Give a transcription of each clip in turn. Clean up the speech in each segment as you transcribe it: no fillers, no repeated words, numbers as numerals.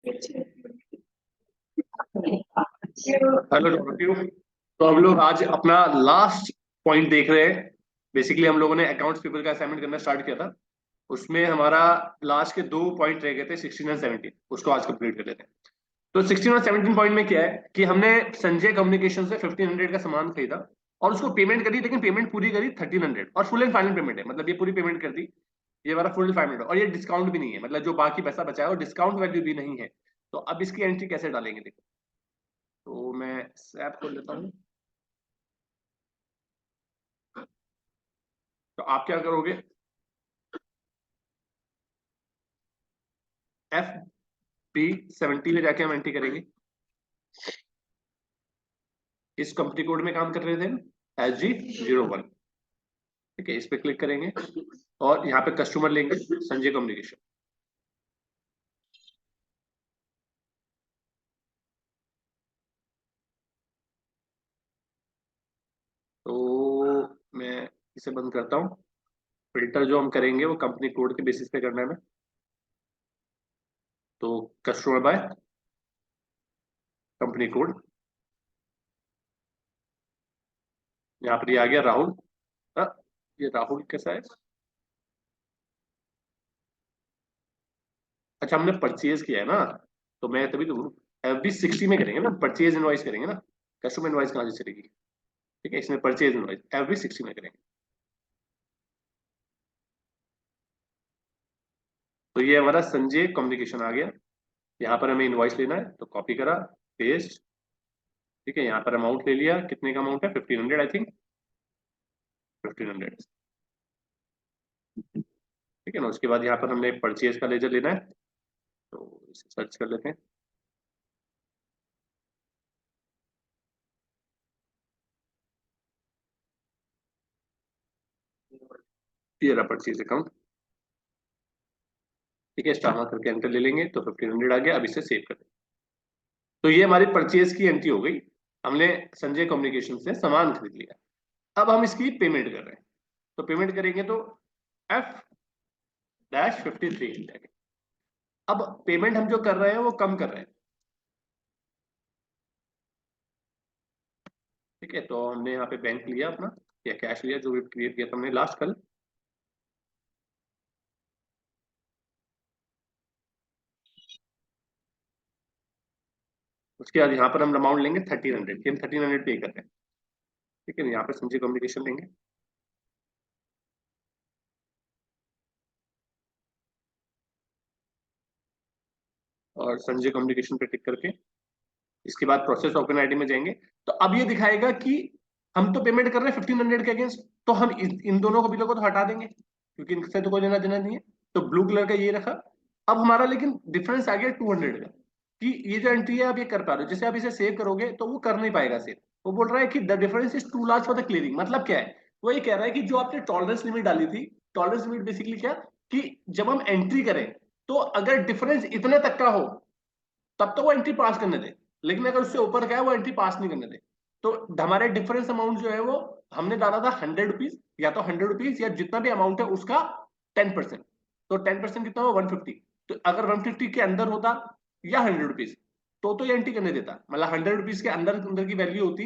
Hello docu. तो हम लोग आज अपना लास्ट पॉइंट देख रहे हैं। बेसिकली हम लोगों ने अकाउंट्स पीपल का असाइनमेंट करना स्टार्ट किया था। उसमें हमारा लास्ट के 2 पॉइंट रह गए थे, 16 और 17। उसको आज कंप्लीट कर लेते हैं। तो 16 और 17 पॉइंट में क्या है कि हमने संजय कम्युनिकेशन से 1500 का सामान खरीदा और उसको पेमेंट करी, लेकिन पेमेंट पूरी करी 1300 और फुल एंड फाइनल पेमेंट है, मतलब ये पूरी पेमेंट कर दी। ये हमारा फुल एंड फाइनल और ये डिस्काउंट भी नहीं है, मतलब जो बाकी पैसा बचा है वो डिस्काउंट वैल्यू भी नहीं है। तो अब इसकी एंट्री कैसे डालेंगे देखो। तो मैं ऐप खोल लेता हूँ। तो आप क्या करोगे, FB70 में जाके हम एंट्री करेंगे। इस कंपनी कोड में काम कर रहे थे, SG01। ठीक है, इस पे क्लिक करेंगे और यहाँ पे कस्टमर लेंगे संजय कम्युनिकेशन। तो मैं इसे बंद करता हूँ। फिल्टर जो हम करेंगे वो कंपनी कोड के बेसिस पे करना है हमें। तो कस्टमर बाय कंपनी कोड, यहाँ पर ये आ गया राहुल। अ, ये राहुल कैसा है? अच्छा, हमने परचेज किया है ना, तो मैं तभी तो FB60 में करेंगे ना, परचेज इनवॉइस करेंगे ना। कस्टमर इनवॉइस कहाँ से चलेगी? ठीक है, इसमें परचेज इनवॉइस FB60 में करेंगे। तो ये हमारा संजय कम्युनिकेशन आ गया। यहाँ पर हमें इनवॉइस लेना है, तो कॉपी करा, पेस्ट। ठीक है, यहाँ पर अमाउंट ले लिया, कितने का अमाउंट है? 1500 आई थिंक, 1500। ठीक है ना। उसके बाद यहाँ पर हमने परचेज का लेजर लेना है, तो इसे सर्च कर लेते हैं। ये रहा परचेज अकाउंट। ठीक है, स्टार मार्क करके एंटर ले लेंगे तो 1500 आ गया। अब इसे सेव कर दें। तो ये हमारी परचेज की एंट्री हो गई। हमने संजय कम्युनिकेशन से सामान खरीद लिया। अब हम इसकी पेमेंट कर रहे हैं। तो पेमेंट करेंगे तो F-53 जाएंगे। अब पेमेंट हम जो कर रहे हैं वो कम कर रहे हैं। ठीक है, तो हमने यहाँ पे बैंक लिया अपना या कैश लिया, जो भी क्रिएट किया था हमने लास्ट कल। उसके बाद यहाँ पर हम अमाउंट लेंगे 1300 कि हम 1300 पे कर रहे हैं। ठीक है, यहाँ पर संजय कम्युनिकेशन लेंगे। और संजय कम्युनिकेशन पे टिक करके इसके बाद प्रोसेस ओपन आईडी में जाएंगे। तो अब ये दिखाएगा कि हम तो पेमेंट कर रहे हैं 1500 के अगेंस्ट, तो हम इन दोनों को बिलों को तो हटा देंगे क्योंकि इनसे तो कोई लेना देना नहीं है। तो ब्लू कलर का ये रखा। अब हमारा लेकिन डिफरेंस आ गया 200 का, कि ये जो एंट्री है आप ये कर पा रहे हो, जैसे आप इसे सेव करोगे तो वो कर नहीं पाएगा सेव। वो बोल रहा है कि the difference is too large for the clearing. मतलब क्या है? वो ये कह रहा है कि जो आपने टॉलरेंस लिमिट डाली थी, टॉलरेंस लिमिट बेसिकली क्या, कि जब हम एंट्री करें तो अगर डिफरेंस इतने तक का हो तब तो वो एंट्री पास करने दे, लेकिन अगर उससे ऊपर गया वो एंट्री पास नहीं करने दे। तो हमारे डिफरेंस अमाउंट जो है वो हमने डाला था 100 रुपीज, या तो 100 रुपीज या जितना भी अमाउंट है उसका 10%। तो 10% कितना हुआ? 150। तो अगर 150 के अंदर होता या 100 रुपीज, तो ये एंट्री करने देता। मतलब 100 रुपीज के अंदर अंदर की वैल्यू होती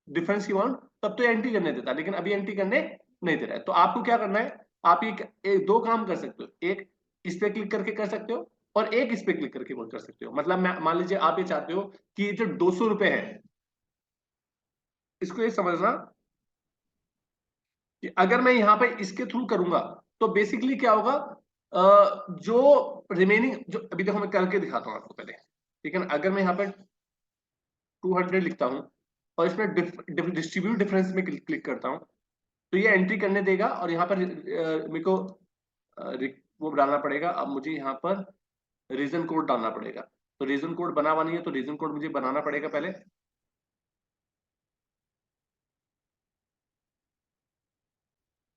डिफरेंस की अमाउंट, तब तो एंट्री करने देता, लेकिन अभी एंट्री करने नहीं दे रहा है। तो आपको क्या करना है, आप एक दो काम कर सकते हो। एक इस पे क्लिक करके कर सकते हो और एक इस पे क्लिक करके कर सकते हो। मतलब मैं मान लीजिए आप ये चाहते हो कि ये जो 200 रुपए है, इसको ये समझना कि अगर मैं यहाँ पे इसके थ्रू करूंगा तो बेसिकली क्या होगा, जो रिमेनिंग जो अभी देखो मैं करके दिखाता हूँ आपको पहले। ठीक है ना, अगर मैं यहाँ पे 200 लिखता हूँ और इसमें डिस्ट्रीब्यूट डिफरेंस में क्लिक करता हूँ, तो ये एंट्री करने देगा। और यहाँ पर मेरे को वो डालना पड़ेगा। अब मुझे यहाँ पर रीजन कोड डालना पड़ेगा। तो रीजन कोड बना हुआ नहीं है, तो रीजन कोड मुझे बनाना पड़ेगा पहले।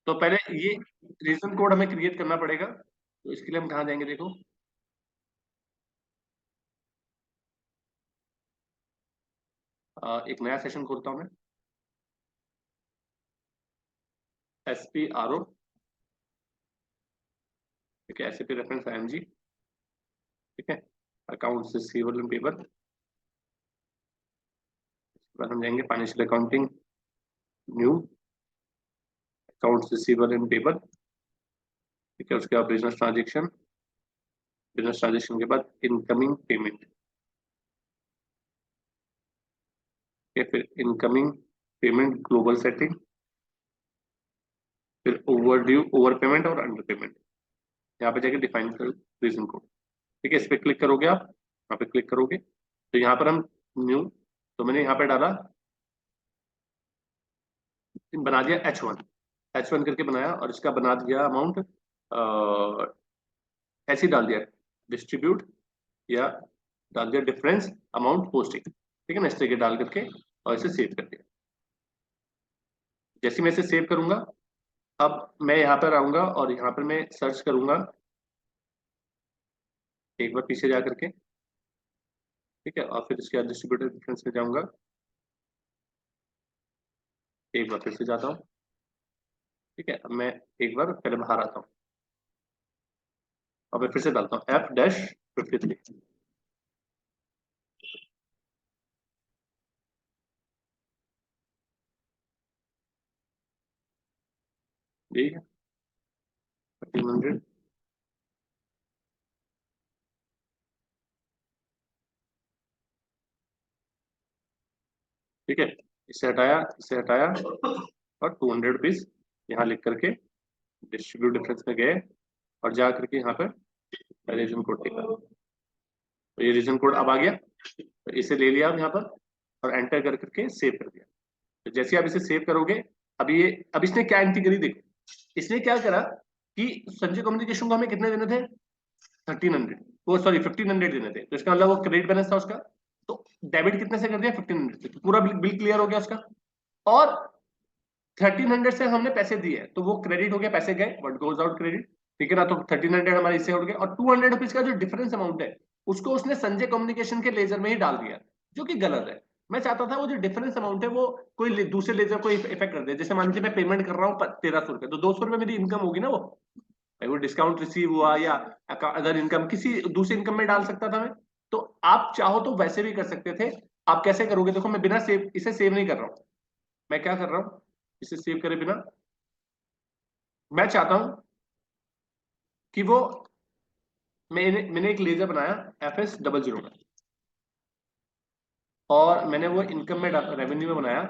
तो पहले ये रीजन कोड हमें क्रिएट करना पड़ेगा। तो इसके लिए हम कहाँ जाएंगे देखो। एक नया सेशन खोलता हूँ मैं। SPRO। ठीक है, SAP रेफरेंस IMG। ठीक है, अकाउंट्स रिसीवेबल एंड पेबल, बाद हम जाएंगे financial accounting, new accounts receivable and payable, ठीक है। उसके बाद बिजनेस ट्रांजेक्शन, बिजनेस ट्रांजेक्शन के बाद इनकमिंग पेमेंट, फिर इनकमिंग पेमेंट ग्लोबल सेटिंग, फिर ओवर ड्यू, ओवर पेमेंट और अंडर पेमेंट। यहाँ पे जाके डिफाइन कर रीजन कोड, ठीक है। इस पे क्लिक करोगे आप, यहाँ पे क्लिक करोगे तो यहाँ पर हम न्यू, तो मैंने यहाँ पे डाला, बना दिया H1 करके बनाया, और इसका बना दिया अमाउंट ऐसे ही डाल दिया डिस्ट्रीब्यूट, या डाल दिया डिफरेंस अमाउंट पोस्टिंग, ठीक है ना, इस तरीके डाल करके और इसे सेव कर दिया। जैसे मैं इसे सेव करूंगा, अब मैं यहाँ पर आऊंगा और यहाँ पर मैं सर्च करूंगा, एक बार पीछे जा करके, ठीक है, और फिर इसके बाद डिस्ट्रीब्यूटेड डिफरेंस में जाऊंगा, एक बार फिर से जाता हूँ, ठीक है। अब मैं एक बार पहले बाहर आता हूँ और मैं फिर से डालता हूँ F-53, ठीक है, 1300, ठीक है। इसे हटाया, इसे हटाया, और 200 रुपीज यहाँ लिख करके डिस्ट्रीब्यूट डिफरेंस में गए और जा करके यहाँ पर रीजन कोड टिका, तो ये रीजन कोड अब आ गया, तो इसे ले लिया आप यहाँ पर और एंटर कर करके सेव कर दिया। तो जैसे आप इसे सेव करोगे, अब इसने क्या एंट्री करी देखो, इसने क्या करा कि संजय कम्युनिकेशन को हमें कितने देने थे, 1300, वो सॉरी 1500 देने थे, तो इसका मतलब वो क्रेडिट बैलेंस था उसका, तो डेबिट कितने से कर दिया, 1500 से, तो पूरा बिल क्लियर हो गया उसका। और 1300 से हमने पैसे दिए तो वो क्रेडिट हो गया, पैसे गए, व्हाट गोज आउट क्रेडिट, ठीक है ना। तो 1300 हमारे इससे उड़ गए, और 200 रुपीज का जो डिफरेंस अमाउंट है उसको उसने संजय कम्युनिकेशन के लेजर में ही डाल दिया, जो कि गलत है। मैं चाहता था वो जो डिफरेंस अमाउंट है वो कोई दूसरे लेजर को इफेक्ट कर दे, जैसे मान लीजिए मैं पेमेंट कर रहा हूँ 1300 रुपए, तो 200 रुपए मेरी इनकम होगी ना, वो डिस्काउंट रिसीव हुआ या अदर इनकम किसी दूसरी इनकम में डाल सकता था मैं। तो आप चाहो तो वैसे भी कर सकते थे। आप कैसे करोगे, देखो मैं बिना सेव, इसे सेव नहीं कर रहा हूँ, मैं क्या कर रहा हूँ, इसे सेव करे बिना मैं चाहता हूं कि वो, मैंने एक लेजर बनाया FS00 में, और मैंने वो इनकम में रेवेन्यू में बनाया,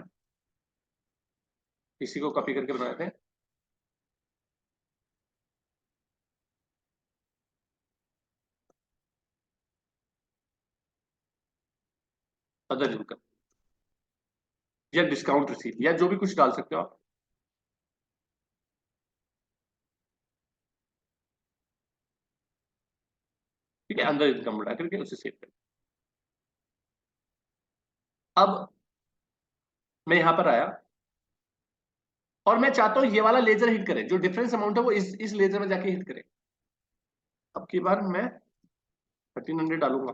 इसी को कॉपी करके बनाए थे, अदर इनकम या डिस्काउंट रिसीव या जो भी कुछ डाल सकते हो आप, ठीक है, अंदर इनकम बढ़ा करके उसे सेव कर। अब मैं यहां पर आया और मैं चाहता हूं ये वाला लेजर हिट करे, जो डिफरेंस अमाउंट है वो इस लेजर में जाके हिट करे। अब की बार मैं 1300 डालूंगा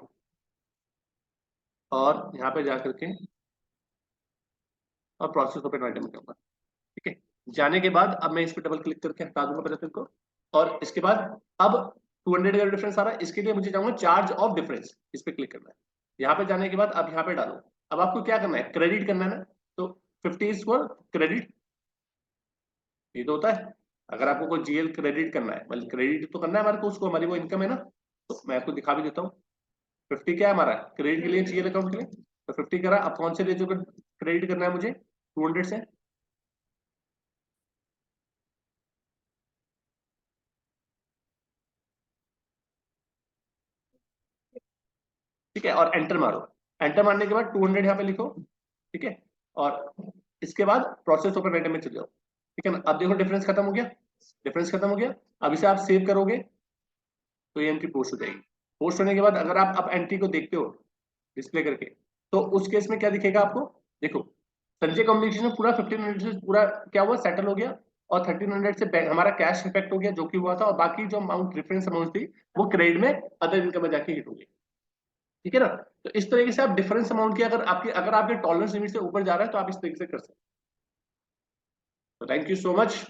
और यहाँ पे जाकर के और प्रोसेस ओपन आइटम करूंगा, ठीक है। जाने के बाद अब मैं इस पर डबल क्लिक करके हटा दूंगा पहले को, और इसके बाद अब 200 का डिफरेंस आ रहा है, इसके लिए मुझे जाऊंगा चार्ज ऑफ डिफरेंस, इस पे क्लिक करना है। यहाँ पे जाने के बाद अब यहाँ पे डालो, अब आपको क्या करना है, क्रेडिट करना है ना, तो 50 इज फॉर क्रेडिट, ये तो होता है। अगर आपको कोई GL क्रेडिट करना है, मतलब क्रेडिट तो करना है हमारे को उसको, हमारी वो इनकम है ना, तो मैं आपको दिखा भी देता हूँ। 50 क्या है हमारा क्रेडिट के लिए, GL अकाउंट के लिए, तो 50 करा। अब कौन से लेजर को क्रेडिट करना है मुझे, 200 से, ठीक है, और एंटर मारो। एंटर मारने के बाद 200 यहाँ पे लिखो, ठीक है, और इसके बाद प्रोसेस ओपन आइटम में चले जाओ, ठीक है ना। अब देखो डिफरेंस खत्म हो गया, डिफरेंस खत्म हो गया। अब इसे आप सेव करोगे तो ये एंट्री पोस्ट हो जाएगी। पोस्ट होने के बाद अगर आप अब एंट्री को देखते हो डिस्प्ले करके, तो उस केस में क्या दिखेगा आपको, देखो संजय कम्युनिकेशन में पूरा 1500 से पूरा क्या हुआ, सेटल हो गया, और 1300 से हमारा कैश इफेक्ट हो गया जो कि हुआ था, और बाकी जो अमाउंट डिफरेंस अमाउंट थी वो क्रेडिट में अदर इनकम में जाके हिट हो गई, ठीक है ना। तो इस तरीके से आप डिफरेंस अमाउंट की अगर आपके टॉलरेंस लिमिट से ऊपर जा रहा है तो आप इस तरीके से कर सकते हैं। Thank you so much.